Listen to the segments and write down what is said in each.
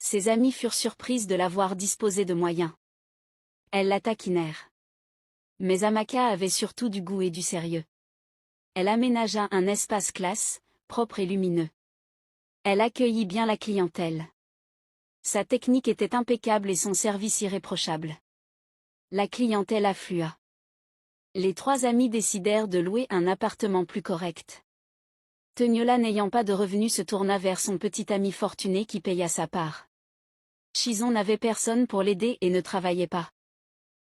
Ses amies furent surprises de la voir disposer de moyens. Elles la taquinèrent. Mais Amaka avait surtout du goût et du sérieux. Elle aménagea un espace classe, propre et lumineux. Elle accueillit bien la clientèle. Sa technique était impeccable et son service irréprochable. La clientèle afflua. Les trois amies décidèrent de louer un appartement plus correct. Teniola, n'ayant pas de revenus, se tourna vers son petit ami fortuné qui paya sa part. Shizon n'avait personne pour l'aider et ne travaillait pas.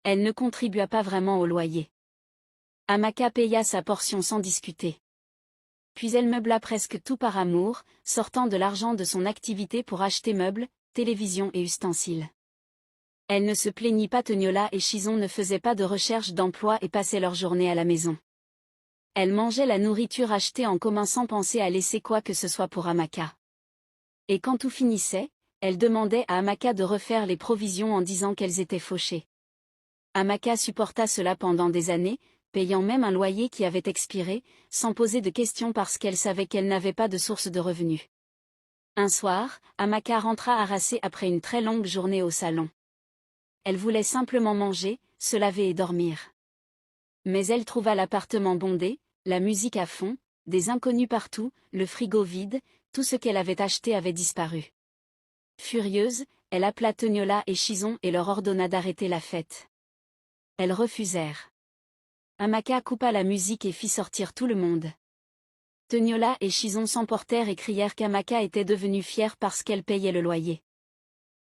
Elle ne contribua pas vraiment au loyer. Amaka paya sa portion sans discuter. Puis elle meubla presque tout par amour, sortant de l'argent de son activité pour acheter meubles, télévision et ustensiles. Elle ne se plaignit pas. Teniola et Shizon ne faisaient pas de recherche d'emploi et passaient leur journée à la maison. Elle mangeait la nourriture achetée en commun sans penser à laisser quoi que ce soit pour Amaka. Et quand tout finissait, elle demandait à Amaka de refaire les provisions en disant qu'elles étaient fauchées. Amaka supporta cela pendant des années, payant même un loyer qui avait expiré, sans poser de questions parce qu'elle savait qu'elle n'avait pas de source de revenus. Un soir, Amaka rentra harassée après une très longue journée au salon. Elle voulait simplement manger, se laver et dormir. Mais elle trouva l'appartement bondé, la musique à fond, des inconnus partout, le frigo vide, tout ce qu'elle avait acheté avait disparu. Furieuse, elle appela Teniola et Shizon et leur ordonna d'arrêter la fête. Elles refusèrent. Amaka coupa la musique et fit sortir tout le monde. Teniola et Shizon s'emportèrent et crièrent qu'Amaka était devenue fière parce qu'elle payait le loyer.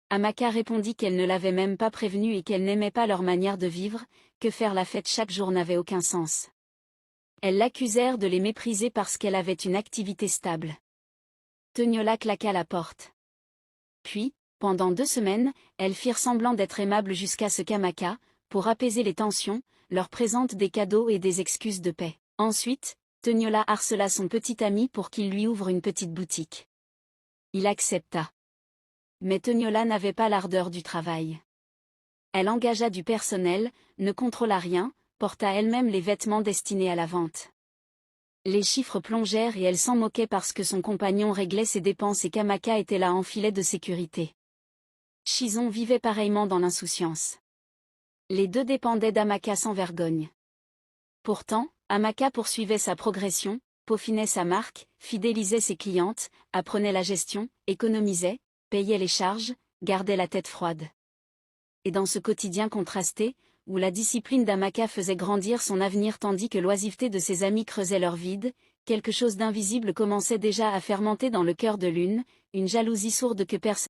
Amaka répondit qu'elle ne l'avait même pas prévenue et qu'elle n'aimait pas leur manière de vivre, que faire la fête chaque jour n'avait aucun sens. Elles l'accusèrent de les mépriser parce qu'elle avait une activité stable. Teniola claqua la porte. Puis, pendant 2 semaines, elles firent semblant d'être aimables jusqu'à ce qu'Amaka, pour apaiser les tensions, leur présente des cadeaux et des excuses de paix. Ensuite, Teniola harcela son petit ami pour qu'il lui ouvre une petite boutique. Il accepta. Mais Teniola n'avait pas l'ardeur du travail. Elle engagea du personnel, ne contrôla rien, porta elle-même les vêtements destinés à la vente. Les chiffres plongèrent et elle s'en moquait parce que son compagnon réglait ses dépenses et qu'Amaka était là en filet de sécurité. Shizon vivait pareillement dans l'insouciance. Les deux dépendaient d'Amaka sans vergogne. Pourtant, Amaka poursuivait sa progression, peaufinait sa marque, fidélisait ses clientes, apprenait la gestion, économisait, payait les charges, gardait la tête froide. Et dans ce quotidien contrasté, où la discipline d'Amaka faisait grandir son avenir tandis que l'oisiveté de ses amis creusait leur vide, quelque chose d'invisible commençait déjà à fermenter dans le cœur de l'une, une jalousie sourde que personne